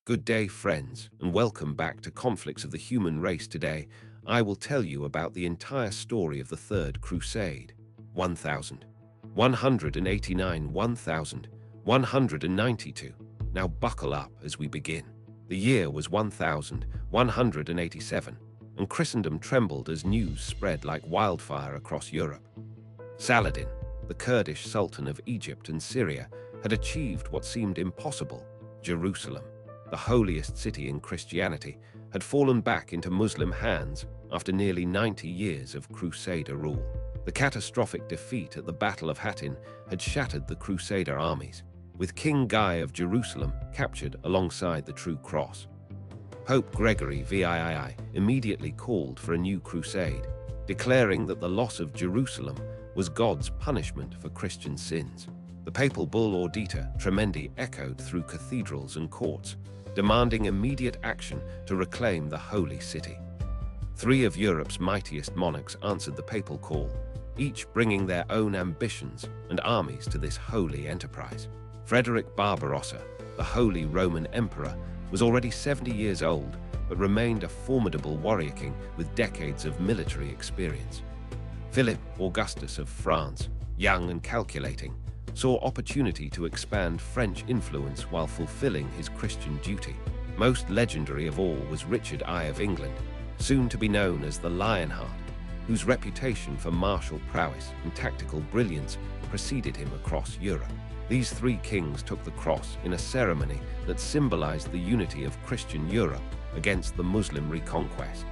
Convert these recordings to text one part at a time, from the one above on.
Good day, friends, and welcome back to Conflicts of the Human Race. Today, I will tell you about the entire story of the Third Crusade. 1189, 1192. Now buckle up as we begin. The year was 1187, and Christendom trembled as news spread like wildfire across Europe. Saladin, the Kurdish Sultan of Egypt and Syria, had achieved what seemed impossible. Jerusalem, the holiest city in Christianity, had fallen back into Muslim hands after nearly 90 years of Crusader rule. The catastrophic defeat at the Battle of Hattin had shattered the Crusader armies, with King Guy of Jerusalem captured alongside the True Cross. Pope Gregory VIII immediately called for a new crusade, declaring that the loss of Jerusalem was God's punishment for Christian sins. The papal bull Audita Tremendi echoed through cathedrals and courts, demanding immediate action to reclaim the holy city. Three of Europe's mightiest monarchs answered the papal call, each bringing their own ambitions and armies to this holy enterprise. Frederick Barbarossa, the Holy Roman Emperor, was already 70 years old, but remained a formidable warrior king with decades of military experience. Philip Augustus of France, young and calculating, saw opportunity to expand French influence while fulfilling his Christian duty. Most legendary of all was Richard I of England, soon to be known as the Lionheart, whose reputation for martial prowess and tactical brilliance preceded him across Europe. These three kings took the cross in a ceremony that symbolized the unity of Christian Europe against the Muslim reconquest.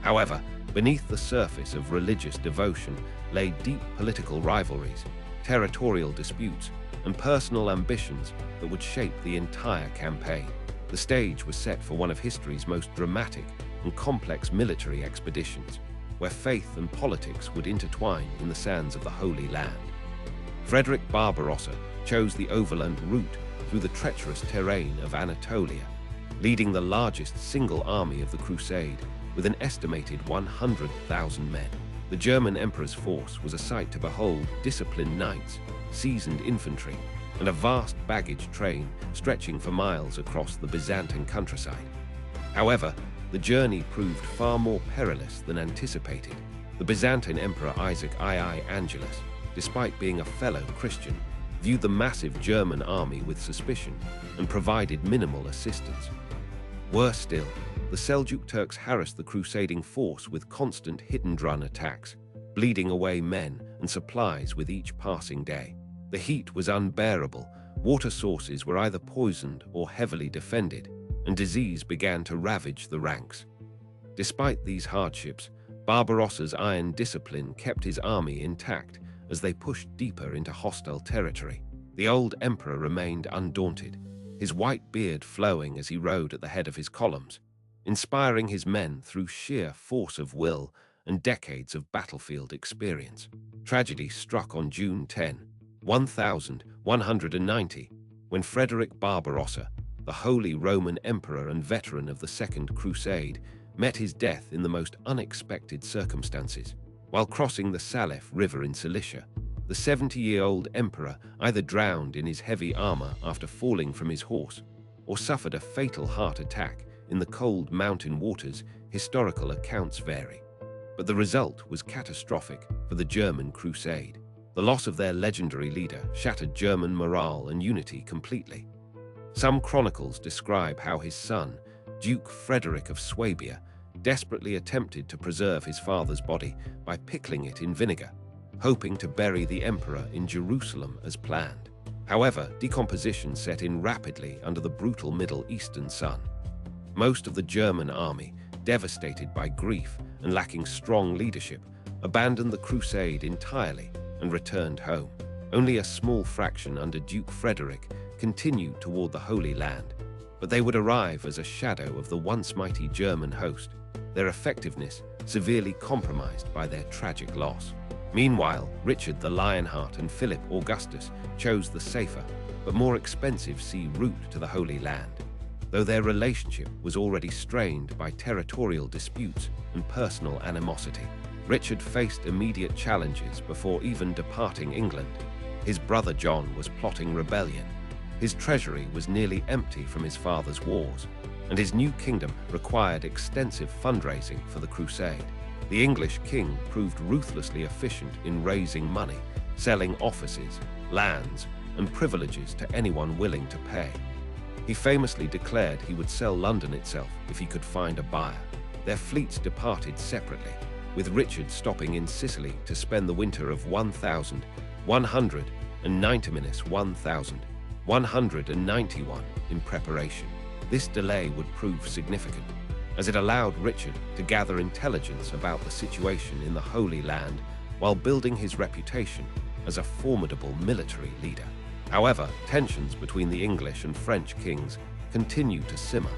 However, beneath the surface of religious devotion lay deep political rivalries, territorial disputes, and personal ambitions that would shape the entire campaign. The stage was set for one of history's most dramatic and complex military expeditions, where faith and politics would intertwine in the sands of the Holy Land. Frederick Barbarossa chose the overland route through the treacherous terrain of Anatolia, leading the largest single army of the Crusade with an estimated 100,000 men. The German emperor's force was a sight to behold: disciplined knights, seasoned infantry, and a vast baggage train stretching for miles across the Byzantine countryside. However, the journey proved far more perilous than anticipated. The Byzantine Emperor Isaac II Angelus, despite being a fellow Christian, viewed the massive German army with suspicion and provided minimal assistance. Worse still, the Seljuk Turks harassed the crusading force with constant hit-and-run attacks, bleeding away men and supplies with each passing day. The heat was unbearable, water sources were either poisoned or heavily defended, and disease began to ravage the ranks. Despite these hardships, Barbarossa's iron discipline kept his army intact as they pushed deeper into hostile territory. The old emperor remained undaunted, his white beard flowing as he rode at the head of his columns, inspiring his men through sheer force of will and decades of battlefield experience. Tragedy struck on June 10, 1190, when Frederick Barbarossa, the Holy Roman Emperor and veteran of the Second Crusade, met his death in the most unexpected circumstances. While crossing the Salef River in Cilicia, the 70-year-old emperor either drowned in his heavy armor after falling from his horse, or suffered a fatal heart attack in the cold mountain waters. Historical accounts vary, but the result was catastrophic for the German crusade. The loss of their legendary leader shattered German morale and unity completely. Some chronicles describe how his son, Duke Frederick of Swabia, desperately attempted to preserve his father's body by pickling it in vinegar, hoping to bury the emperor in Jerusalem as planned. However, decomposition set in rapidly under the brutal Middle Eastern sun. Most of the German army, devastated by grief and lacking strong leadership, abandoned the crusade entirely and returned home. Only a small fraction under Duke Frederick continued toward the Holy Land, but they would arrive as a shadow of the once mighty German host, their effectiveness severely compromised by their tragic loss. Meanwhile, Richard the Lionheart and Philip Augustus chose the safer but more expensive sea route to the Holy Land, though their relationship was already strained by territorial disputes and personal animosity. Richard faced immediate challenges before even departing England. His brother John was plotting rebellion, His treasury was nearly empty from his father's wars, and his new kingdom required extensive fundraising for the crusade. The English king proved ruthlessly efficient in raising money, selling offices, lands, and privileges to anyone willing to pay. He famously declared he would sell London itself if he could find a buyer. Their fleets departed separately, with Richard stopping in Sicily to spend the winter of 1191 in preparation. This delay would prove significant, as it allowed Richard to gather intelligence about the situation in the Holy Land while building his reputation as a formidable military leader. However, tensions between the English and French kings continued to simmer,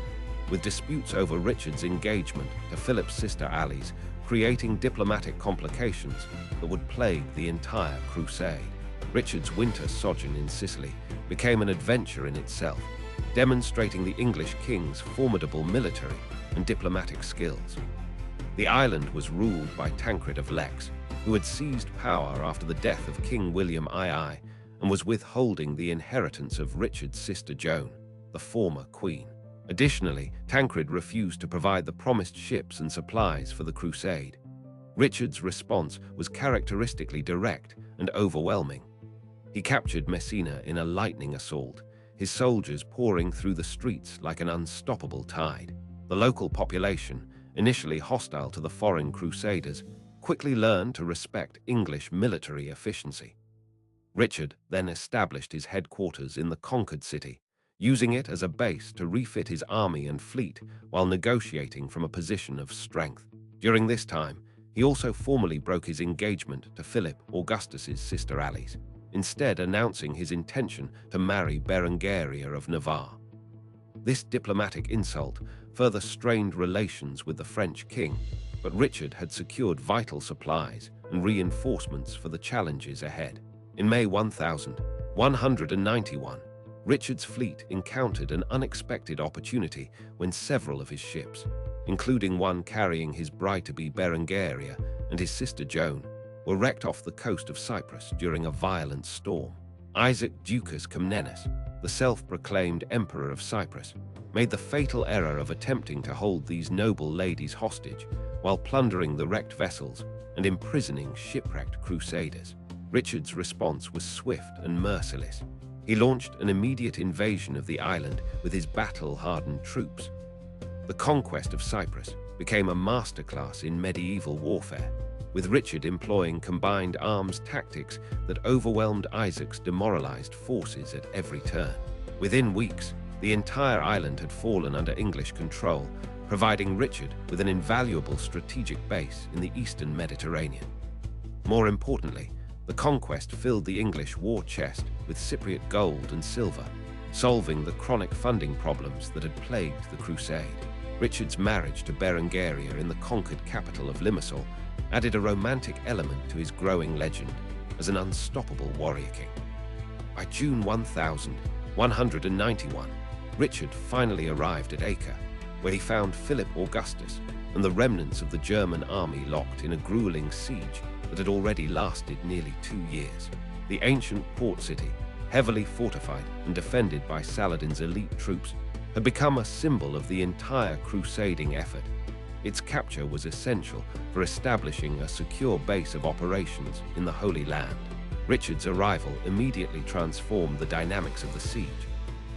with disputes over Richard's engagement to Philip's sister Alice creating diplomatic complications that would plague the entire crusade. Richard's winter sojourn in Sicily became an adventure in itself, demonstrating the English king's formidable military and diplomatic skills. The island was ruled by Tancred of Lex, who had seized power after the death of King William II and was withholding the inheritance of Richard's sister Joan, the former queen. Additionally, Tancred refused to provide the promised ships and supplies for the crusade. Richard's response was characteristically direct and overwhelming. He captured Messina in a lightning assault, his soldiers pouring through the streets like an unstoppable tide. The local population, initially hostile to the foreign crusaders, quickly learned to respect English military efficiency. Richard then established his headquarters in the conquered city, using it as a base to refit his army and fleet while negotiating from a position of strength. During this time, he also formally broke his engagement to Philip, Augustus's sister Alice, instead announcing his intention to marry Berengaria of Navarre. This diplomatic insult further strained relations with the French king, but Richard had secured vital supplies and reinforcements for the challenges ahead. In May 1191, Richard's fleet encountered an unexpected opportunity when several of his ships, including one carrying his bride-to-be Berengaria and his sister Joan, were wrecked off the coast of Cyprus during a violent storm. Isaac Ducas Comnenus, the self-proclaimed Emperor of Cyprus, made the fatal error of attempting to hold these noble ladies hostage while plundering the wrecked vessels and imprisoning shipwrecked crusaders. Richard's response was swift and merciless. He launched an immediate invasion of the island with his battle-hardened troops. The conquest of Cyprus became a masterclass in medieval warfare, with Richard employing combined arms tactics that overwhelmed Isaac's demoralized forces at every turn. Within weeks, the entire island had fallen under English control, providing Richard with an invaluable strategic base in the eastern Mediterranean. More importantly, the conquest filled the English war chest with Cypriot gold and silver, solving the chronic funding problems that had plagued the crusade. Richard's marriage to Berengaria in the conquered capital of Limassol added a romantic element to his growing legend as an unstoppable warrior king. By June 1191, Richard finally arrived at Acre, where he found Philip Augustus and the remnants of the German army locked in a grueling siege that had already lasted nearly 2 years. The ancient port city, heavily fortified and defended by Saladin's elite troops, had become a symbol of the entire crusading effort. Its capture was essential for establishing a secure base of operations in the Holy Land. Richard's arrival immediately transformed the dynamics of the siege,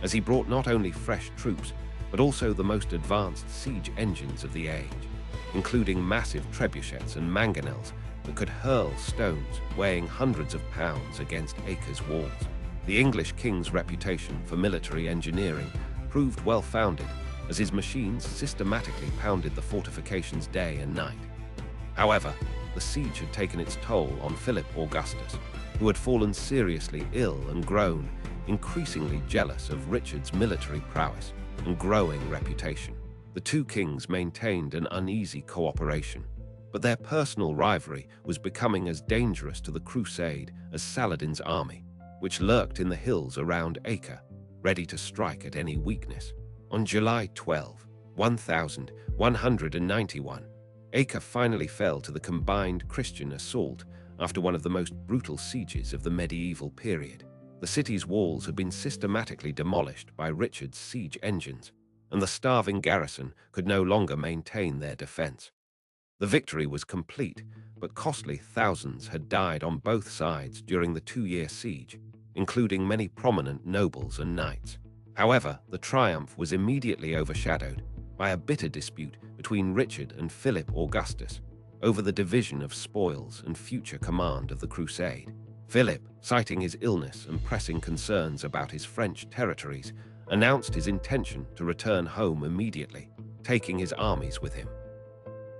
as he brought not only fresh troops, but also the most advanced siege engines of the age, including massive trebuchets and mangonels that could hurl stones weighing hundreds of pounds against Acre's walls. The English king's reputation for military engineering proved well-founded, as his machines systematically pounded the fortifications day and night. However, the siege had taken its toll on Philip Augustus, who had fallen seriously ill and grown increasingly jealous of Richard's military prowess and growing reputation. The two kings maintained an uneasy cooperation, but their personal rivalry was becoming as dangerous to the crusade as Saladin's army, which lurked in the hills around Acre, ready to strike at any weakness. On July 12, 1191, Acre finally fell to the combined Christian assault after one of the most brutal sieges of the medieval period. The city's walls had been systematically demolished by Richard's siege engines, and the starving garrison could no longer maintain their defense. The victory was complete, but costly. Thousands had died on both sides during the 2-year siege, including many prominent nobles and knights. However, the triumph was immediately overshadowed by a bitter dispute between Richard and Philip Augustus over the division of spoils and future command of the crusade. Philip, citing his illness and pressing concerns about his French territories, announced his intention to return home immediately, taking his armies with him.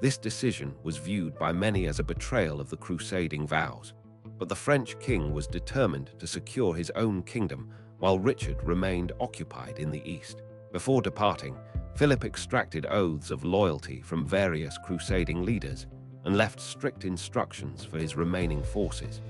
This decision was viewed by many as a betrayal of the crusading vows, but the French king was determined to secure his own kingdom while Richard remained occupied in the east. Before departing, Philip extracted oaths of loyalty from various crusading leaders and left strict instructions for his remaining forces.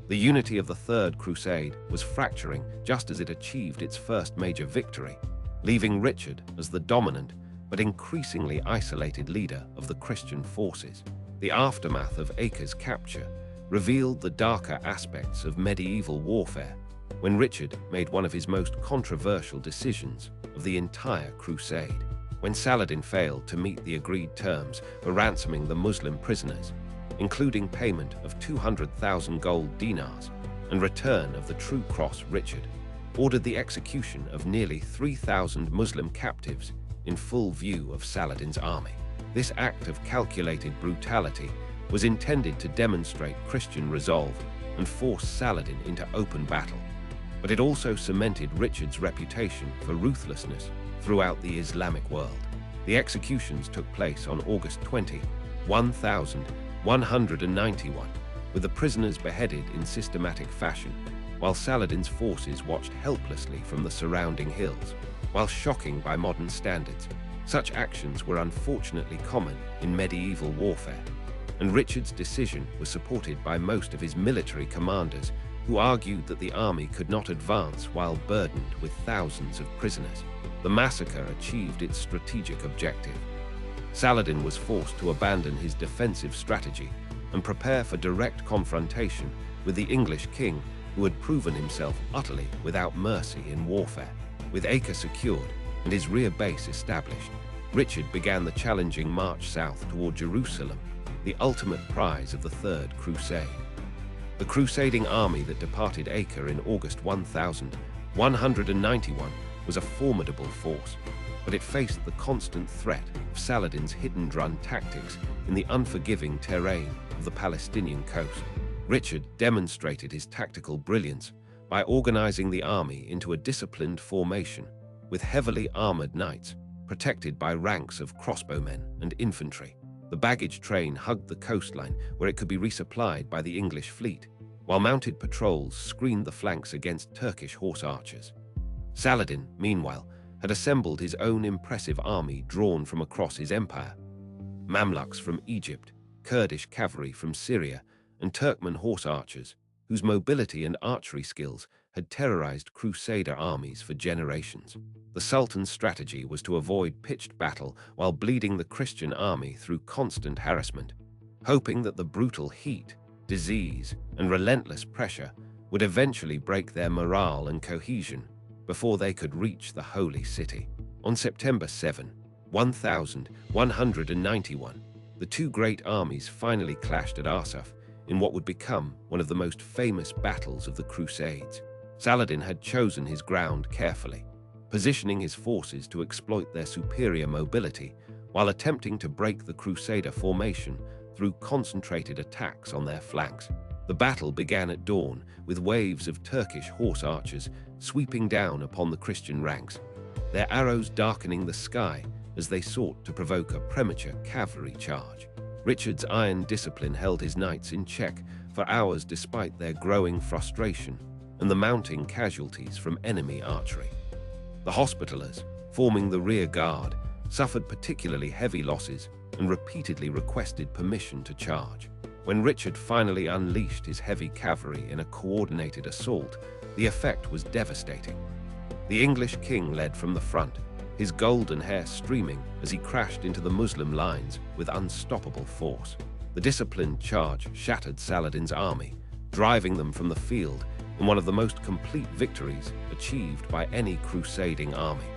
The unity of the Third Crusade was fracturing just as it achieved its first major victory, leaving Richard as the dominant but increasingly isolated leader of the Christian forces. The aftermath of Acre's capture revealed the darker aspects of medieval warfare when Richard made one of his most controversial decisions of the entire crusade. When Saladin failed to meet the agreed terms for ransoming the Muslim prisoners, including payment of 200,000 gold dinars and return of the true cross, Richard ordered the execution of nearly 3,000 Muslim captives in full view of Saladin's army. This act of calculated brutality was intended to demonstrate Christian resolve and force Saladin into open battle, but it also cemented Richard's reputation for ruthlessness throughout the Islamic world. The executions took place on August 20, 1191, with the prisoners beheaded in systematic fashion, while Saladin's forces watched helplessly from the surrounding hills. While shocking by modern standards, such actions were unfortunately common in medieval warfare, and Richard's decision was supported by most of his military commanders, who argued that the army could not advance while burdened with thousands of prisoners. The massacre achieved its strategic objective. Saladin was forced to abandon his defensive strategy and prepare for direct confrontation with the English king, who had proven himself utterly without mercy in warfare. With Acre secured and his rear base established, Richard began the challenging march south toward Jerusalem, the ultimate prize of the Third Crusade. The crusading army that departed Acre in August 1191 was a formidable force, but it faced the constant threat of Saladin's hit-and-run tactics in the unforgiving terrain of the Palestinian coast. Richard demonstrated his tactical brilliance by organizing the army into a disciplined formation with heavily armored knights protected by ranks of crossbowmen and infantry. The baggage train hugged the coastline where it could be resupplied by the English fleet, while mounted patrols screened the flanks against Turkish horse archers. Saladin, meanwhile, had assembled his own impressive army drawn from across his empire. Mamluks from Egypt, Kurdish cavalry from Syria, and Turkmen horse archers, whose mobility and archery skills had terrorized Crusader armies for generations. The Sultan's strategy was to avoid pitched battle while bleeding the Christian army through constant harassment, hoping that the brutal heat, disease, and relentless pressure would eventually break their morale and cohesion before they could reach the Holy City. On September 7, 1191, the two great armies finally clashed at Arsuf in what would become one of the most famous battles of the Crusades. Saladin had chosen his ground carefully, positioning his forces to exploit their superior mobility while attempting to break the Crusader formation through concentrated attacks on their flanks. The battle began at dawn with waves of Turkish horse archers sweeping down upon the Christian ranks, their arrows darkening the sky as they sought to provoke a premature cavalry charge. Richard's iron discipline held his knights in check for hours despite their growing frustration and the mounting casualties from enemy archery. The Hospitallers, forming the rear guard, suffered particularly heavy losses and repeatedly requested permission to charge. When Richard finally unleashed his heavy cavalry in a coordinated assault, the effect was devastating. The English king led from the front, his golden hair streaming as he crashed into the Muslim lines with unstoppable force. The disciplined charge shattered Saladin's army, driving them from the field in one of the most complete victories achieved by any crusading army.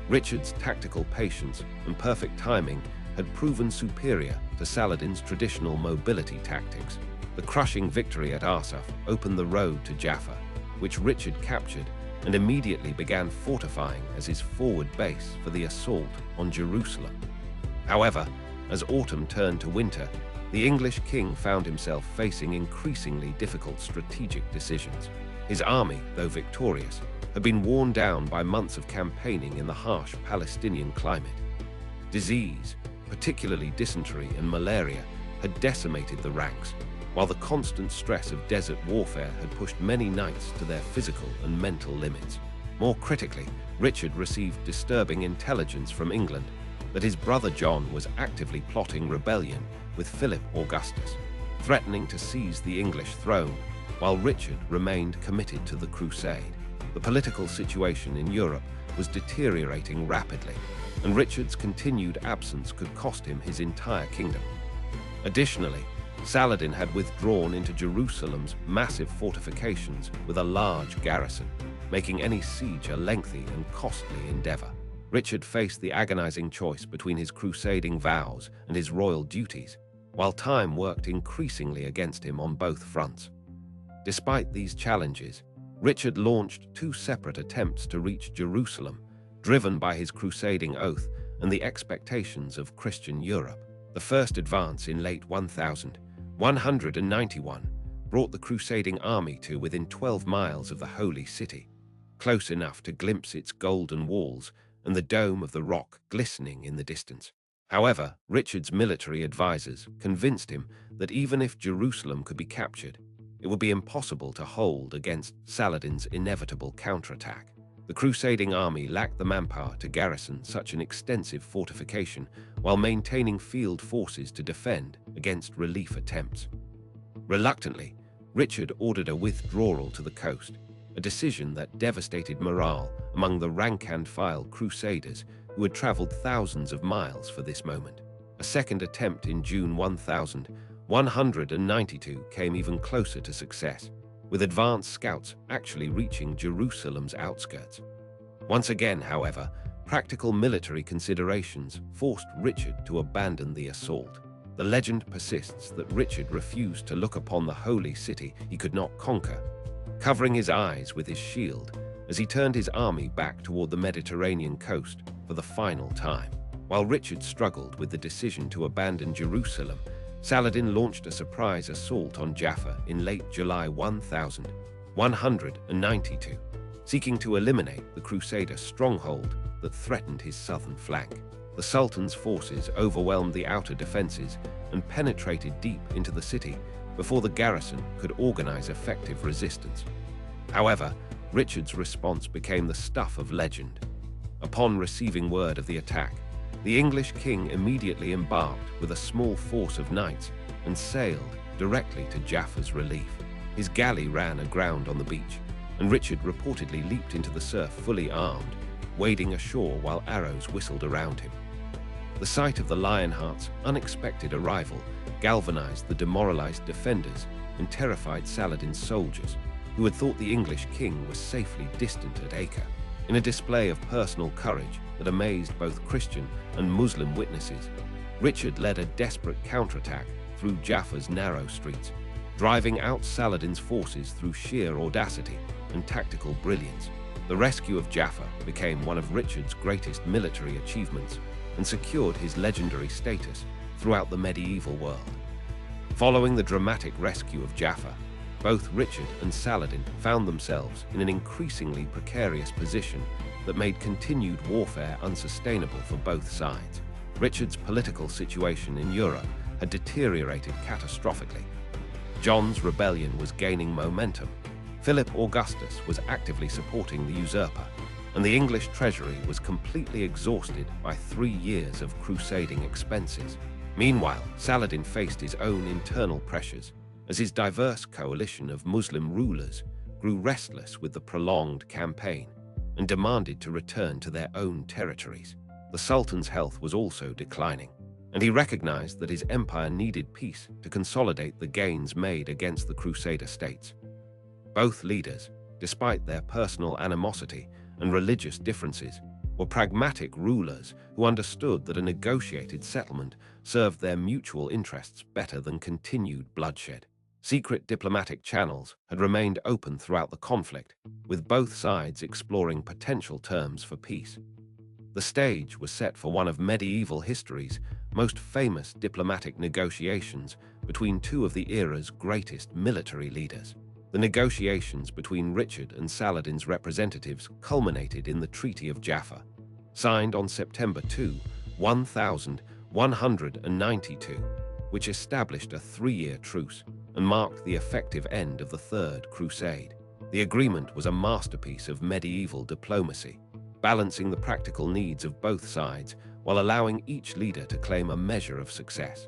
Richard's tactical patience and perfect timing had proven superior to Saladin's traditional mobility tactics. The crushing victory at Arsuf opened the road to Jaffa, which Richard captured and immediately began fortifying as his forward base for the assault on Jerusalem. However, as autumn turned to winter, the English king found himself facing increasingly difficult strategic decisions. His army, though victorious, had been worn down by months of campaigning in the harsh Palestinian climate. Disease, particularly dysentery and malaria, had decimated the ranks, while the constant stress of desert warfare had pushed many knights to their physical and mental limits. More critically, Richard received disturbing intelligence from England that his brother John was actively plotting rebellion with Philip Augustus, threatening to seize the English throne, while Richard remained committed to the crusade. The political situation in Europe was deteriorating rapidly, and Richard's continued absence could cost him his entire kingdom. Additionally, Saladin had withdrawn into Jerusalem's massive fortifications with a large garrison, making any siege a lengthy and costly endeavor. Richard faced the agonizing choice between his crusading vows and his royal duties, while time worked increasingly against him on both fronts. Despite these challenges, Richard launched two separate attempts to reach Jerusalem, driven by his crusading oath and the expectations of Christian Europe. The first advance in late 1191 brought the crusading army to within 12 miles of the Holy City, close enough to glimpse its golden walls and the dome of the rock glistening in the distance. However, Richard's military advisors convinced him that even if Jerusalem could be captured, it would be impossible to hold against Saladin's inevitable counterattack. The crusading army lacked the manpower to garrison such an extensive fortification while maintaining field forces to defend against relief attempts. Reluctantly, Richard ordered a withdrawal to the coast, a decision that devastated morale among the rank-and-file crusaders who had traveled thousands of miles for this moment. A second attempt in June 1192 came even closer to success, with advanced scouts actually reaching Jerusalem's outskirts. Once again, however, practical military considerations forced Richard to abandon the assault. The legend persists that Richard refused to look upon the holy city he could not conquer, covering his eyes with his shield as he turned his army back toward the Mediterranean coast for the final time. While Richard struggled with the decision to abandon Jerusalem, Saladin launched a surprise assault on Jaffa in late July 1192, seeking to eliminate the Crusader stronghold that threatened his southern flank. The Sultan's forces overwhelmed the outer defenses and penetrated deep into the city before the garrison could organize effective resistance. However, Richard's response became the stuff of legend. Upon receiving word of the attack, the English king immediately embarked with a small force of knights and sailed directly to Jaffa's relief. His galley ran aground on the beach, and Richard reportedly leaped into the surf fully armed, wading ashore while arrows whistled around him. The sight of the Lionheart's unexpected arrival galvanized the demoralized defenders and terrified Saladin's soldiers, who had thought the English king was safely distant at Acre. In a display of personal courage that amazed both Christian and Muslim witnesses, Richard led a desperate counterattack through Jaffa's narrow streets, driving out Saladin's forces through sheer audacity and tactical brilliance. The rescue of Jaffa became one of Richard's greatest military achievements and secured his legendary status throughout the medieval world. Following the dramatic rescue of Jaffa, both Richard and Saladin found themselves in an increasingly precarious position that made continued warfare unsustainable for both sides. Richard's political situation in Europe had deteriorated catastrophically. John's rebellion was gaining momentum. Philip Augustus was actively supporting the usurper, and the English treasury was completely exhausted by 3 years of crusading expenses. Meanwhile, Saladin faced his own internal pressures as his diverse coalition of Muslim rulers grew restless with the prolonged campaign and demanded to return to their own territories. The Sultan's health was also declining, and he recognized that his empire needed peace to consolidate the gains made against the Crusader states. Both leaders, despite their personal animosity and religious differences, were pragmatic rulers who understood that a negotiated settlement served their mutual interests better than continued bloodshed. Secret diplomatic channels had remained open throughout the conflict, with both sides exploring potential terms for peace. The stage was set for one of medieval history's most famous diplomatic negotiations between two of the era's greatest military leaders. The negotiations between Richard and Saladin's representatives culminated in the Treaty of Jaffa, signed on September 2, 1192, which established a 3-year truce and marked the effective end of the Third Crusade. The agreement was a masterpiece of medieval diplomacy, balancing the practical needs of both sides while allowing each leader to claim a measure of success.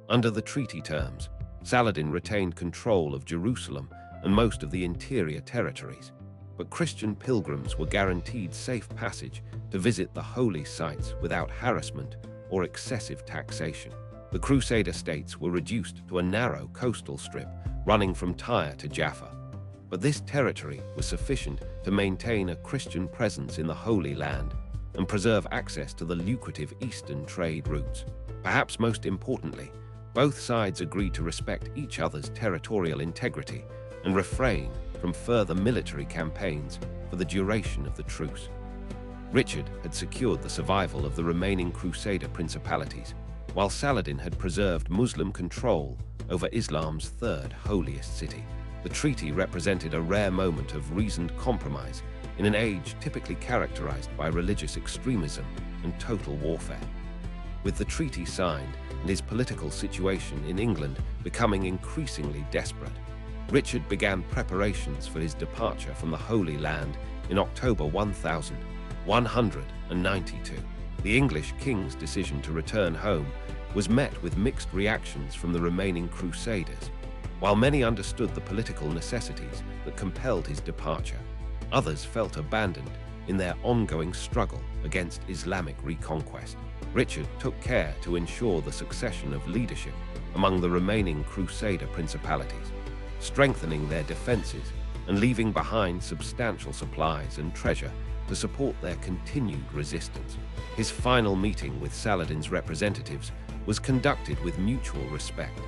Under the treaty terms, Saladin retained control of Jerusalem and most of the interior territories, but Christian pilgrims were guaranteed safe passage to visit the holy sites without harassment or excessive taxation. The Crusader states were reduced to a narrow coastal strip running from Tyre to Jaffa, but this territory was sufficient to maintain a Christian presence in the Holy Land and preserve access to the lucrative eastern trade routes. Perhaps most importantly, both sides agreed to respect each other's territorial integrity and refrain from further military campaigns for the duration of the truce. Richard had secured the survival of the remaining Crusader principalities, while Saladin had preserved Muslim control over Islam's third holiest city. The treaty represented a rare moment of reasoned compromise in an age typically characterized by religious extremism and total warfare. With the treaty signed and his political situation in England becoming increasingly desperate, Richard began preparations for his departure from the Holy Land in October 1192. The English king's decision to return home was met with mixed reactions from the remaining Crusaders. While many understood the political necessities that compelled his departure, others felt abandoned in their ongoing struggle against Islamic reconquest. Richard took care to ensure the succession of leadership among the remaining Crusader principalities, strengthening their defenses and leaving behind substantial supplies and treasure to support their continued resistance. His final meeting with Saladin's representatives was conducted with mutual respect,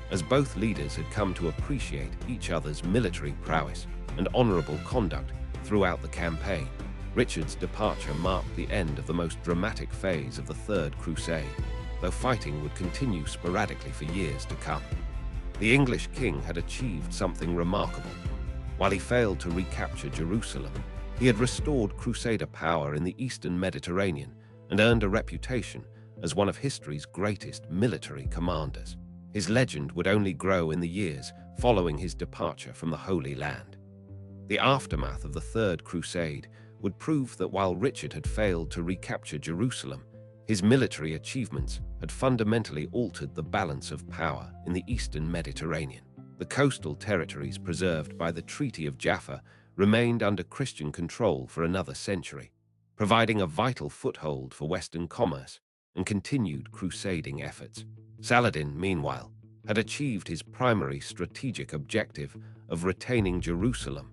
as both leaders had come to appreciate each other's military prowess and honorable conduct throughout the campaign. Richard's departure marked the end of the most dramatic phase of the Third Crusade, though fighting would continue sporadically for years to come. The English king had achieved something remarkable. While he failed to recapture Jerusalem, he had restored Crusader power in the eastern Mediterranean and earned a reputation as one of history's greatest military commanders. His legend would only grow in the years following his departure from the Holy Land. The aftermath of the Third Crusade would prove that while Richard had failed to recapture Jerusalem, his military achievements had fundamentally altered the balance of power in the eastern Mediterranean. The coastal territories preserved by the Treaty of Jaffa remained under Christian control for another century, providing a vital foothold for Western commerce and continued crusading efforts. Saladin, meanwhile, had achieved his primary strategic objective of retaining Jerusalem,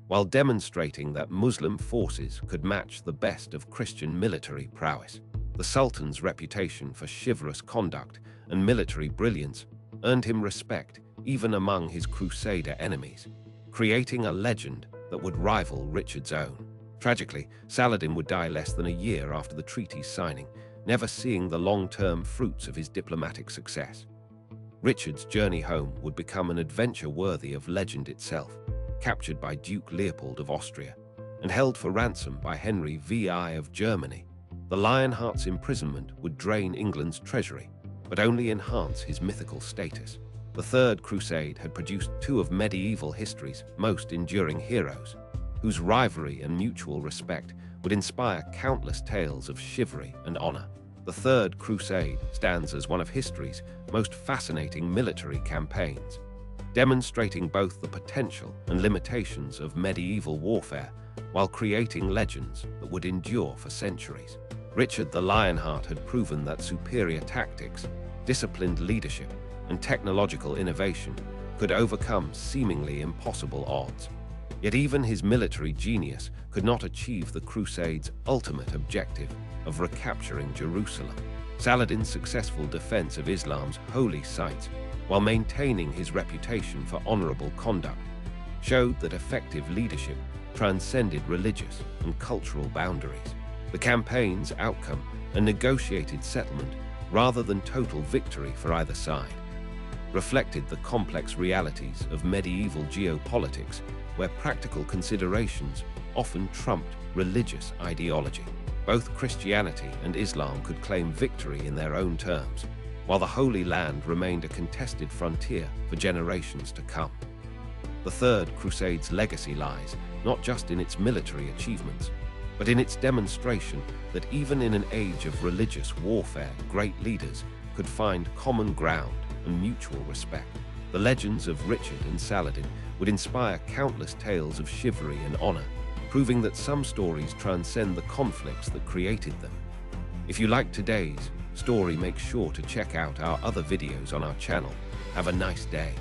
while demonstrating that Muslim forces could match the best of Christian military prowess. The Sultan's reputation for chivalrous conduct and military brilliance earned him respect even among his Crusader enemies, creating a legend that would rival Richard's own. Tragically, Saladin would die less than a year after the treaty's signing, never seeing the long-term fruits of his diplomatic success. Richard's journey home would become an adventure worthy of legend itself, captured by Duke Leopold of Austria and held for ransom by Henry VI of Germany. The Lionheart's imprisonment would drain England's treasury, but only enhance his mythical status. The Third Crusade had produced two of medieval history's most enduring heroes, whose rivalry and mutual respect would inspire countless tales of chivalry and honor. The Third Crusade stands as one of history's most fascinating military campaigns, demonstrating both the potential and limitations of medieval warfare while creating legends that would endure for centuries. Richard the Lionheart had proven that superior tactics, disciplined leadership, and technological innovation could overcome seemingly impossible odds. Yet even his military genius could not achieve the Crusade's ultimate objective of recapturing Jerusalem. Saladin's successful defense of Islam's holy sites, while maintaining his reputation for honorable conduct, showed that effective leadership transcended religious and cultural boundaries. The campaign's outcome, a negotiated settlement rather than total victory for either side, reflected the complex realities of medieval geopolitics, where practical considerations often trumped religious ideology. Both Christianity and Islam could claim victory in their own terms, while the Holy Land remained a contested frontier for generations to come. The Third Crusade's legacy lies not just in its military achievements, but in its demonstration that even in an age of religious warfare, great leaders could find common ground and mutual respect. The legends of Richard and Saladin would inspire countless tales of chivalry and honor, proving that some stories transcend the conflicts that created them. If you like today's story, make sure to check out our other videos on our channel. Have a nice day.